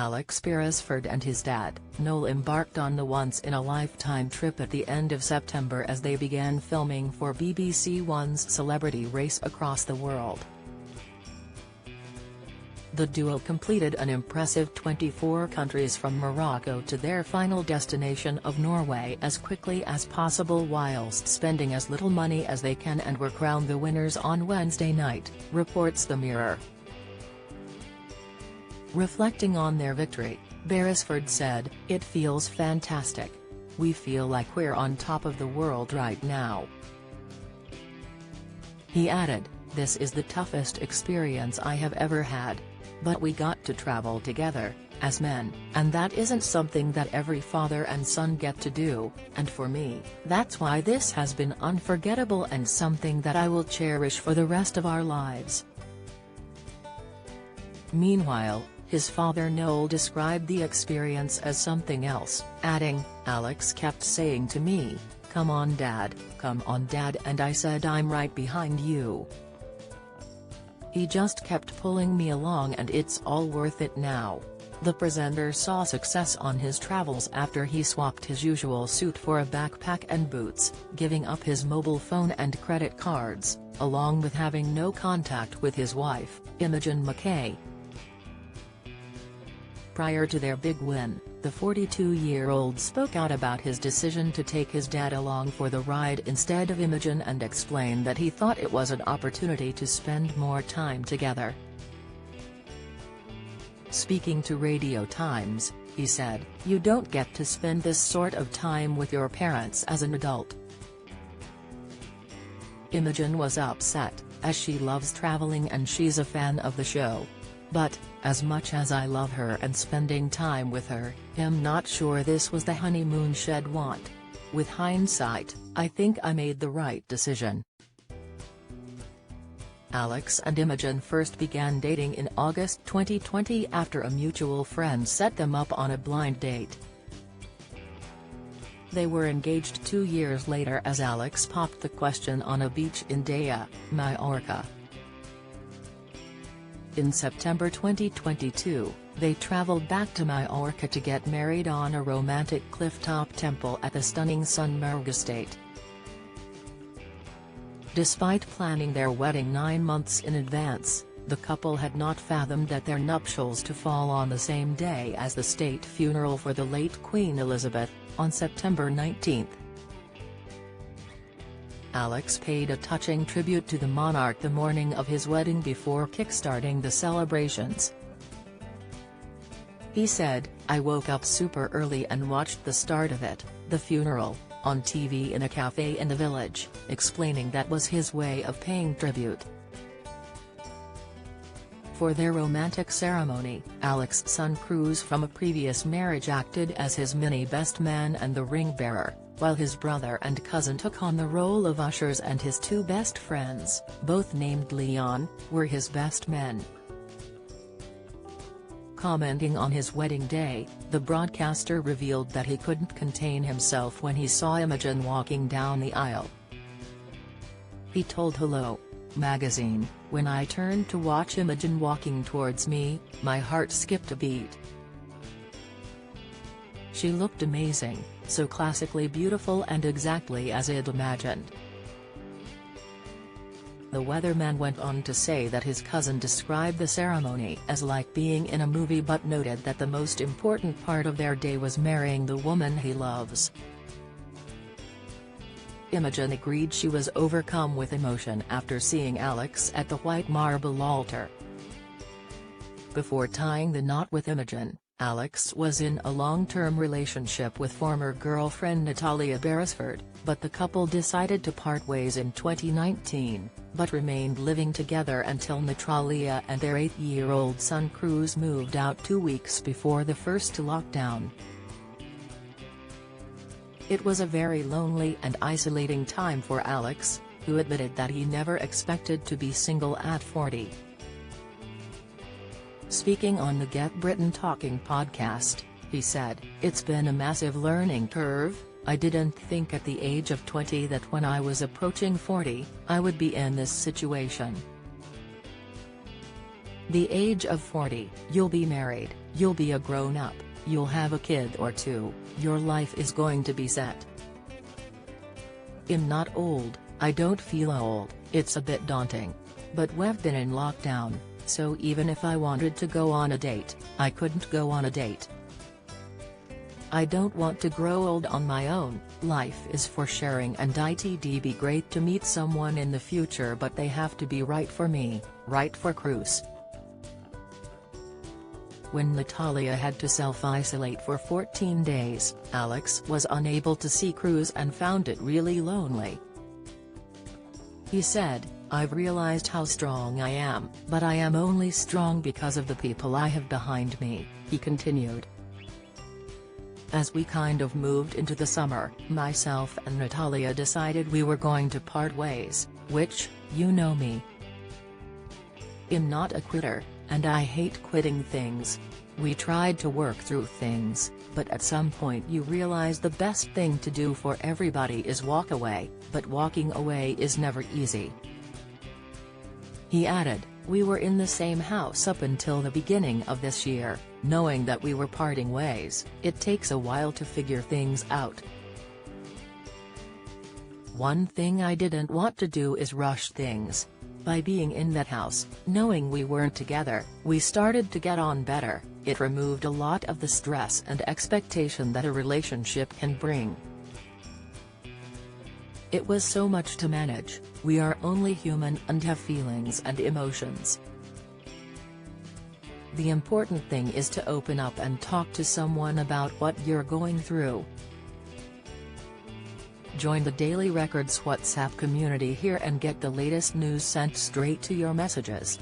Alex Beresford and his dad, Noel, embarked on the once-in-a-lifetime trip at the end of September as they began filming for BBC One's Celebrity Race Across the World. The duo completed an impressive 24 countries from Morocco to their final destination of Norway as quickly as possible whilst spending as little money as they can, and were crowned the winners on Wednesday night, reports The Mirror. Reflecting on their victory, Beresford said, "It feels fantastic. We feel like we're on top of the world right now." He added, "This is the toughest experience I have ever had. But we got to travel together, as men, and that isn't something that every father and son get to do, and for me, that's why this has been unforgettable and something that I will cherish for the rest of our lives." Meanwhile, his father Noel described the experience as something else, adding, "Alex kept saying to me, 'Come on Dad, come on Dad,' and I said, 'I'm right behind you.' He just kept pulling me along, and it's all worth it now." The presenter saw success on his travels after he swapped his usual suit for a backpack and boots, giving up his mobile phone and credit cards, along with having no contact with his wife, Imogen McKay. Prior to their big win, the 42-year-old spoke out about his decision to take his dad along for the ride instead of Imogen and explained that he thought it was an opportunity to spend more time together. Speaking to Radio Times, he said, "You don't get to spend this sort of time with your parents as an adult." Imogen was upset, as she loves traveling and she's a fan of the show. "But, as much as I love her and spending time with her, I'm not sure this was the honeymoon she'd want. With hindsight, I think I made the right decision." Alex and Imogen first began dating in August 2020 after a mutual friend set them up on a blind date. They were engaged 2 years later as Alex popped the question on a beach in Daya, Majorca. In September 2022, they traveled back to Majorca to get married on a romantic clifftop temple at the stunning Sun Marg estate. Despite planning their wedding 9 months in advance, the couple had not fathomed that their nuptials to fall on the same day as the state funeral for the late Queen Elizabeth, on September 19. Alex paid a touching tribute to the monarch the morning of his wedding before kickstarting the celebrations. He said, "I woke up super early and watched the start of it, the funeral, on TV in a cafe in the village," explaining that was his way of paying tribute. For their romantic ceremony, Alex's son Cruz from a previous marriage acted as his mini best man and the ring bearer, while his brother and cousin took on the role of ushers, and his two best friends, both named Leon, were his best men. Commenting on his wedding day, the broadcaster revealed that he couldn't contain himself when he saw Imogen walking down the aisle. He told Hello! Magazine, "When I turned to watch Imogen walking towards me, my heart skipped a beat. She looked amazing, so classically beautiful and exactly as I'd imagined." The weatherman went on to say that his cousin described the ceremony as like being in a movie, but noted that the most important part of their day was marrying the woman he loves. Imogen agreed she was overcome with emotion after seeing Alex at the white marble altar. Before tying the knot with Imogen, Alex was in a long-term relationship with former girlfriend Natalia Beresford, but the couple decided to part ways in 2019, but remained living together until Natalia and their 8-year-old son Cruz moved out 2 weeks before the first lockdown. It was a very lonely and isolating time for Alex, who admitted that he never expected to be single at 40. Speaking on the Get Britain Talking podcast, he said, "It's been a massive learning curve. I didn't think at the age of 20 that when I was approaching 40, I would be in this situation." The age of 40, you'll be married, you'll be a grown-up, you'll have a kid or two, your life is going to be set. I'm not old, I don't feel old, it's a bit daunting. But we've been in lockdown, so even if I wanted to go on a date, I couldn't go on a date. I don't want to grow old on my own, life is for sharing and it'd be great to meet someone in the future, but they have to be right for me, right for Cruz. When Natalia had to self-isolate for 14 days, Alex was unable to see Cruz and found it really lonely. He said, "I've realized how strong I am, but I am only strong because of the people I have behind me," he continued. As we kind of moved into the summer, myself and Natalia decided we were going to part ways, which, you know me. I'm not a quitter, and I hate quitting things. We tried to work through things, but at some point you realize the best thing to do for everybody is walk away, but walking away is never easy. He added, "We were in the same house up until the beginning of this year, knowing that we were parting ways, it takes a while to figure things out. One thing I didn't want to do is rush things. By being in that house, knowing we weren't together, we started to get on better, it removed a lot of the stress and expectation that a relationship can bring. It was so much to manage, we are only human and have feelings and emotions. The important thing is to open up and talk to someone about what you're going through." Join the Daily Records WhatsApp community here and get the latest news sent straight to your messages.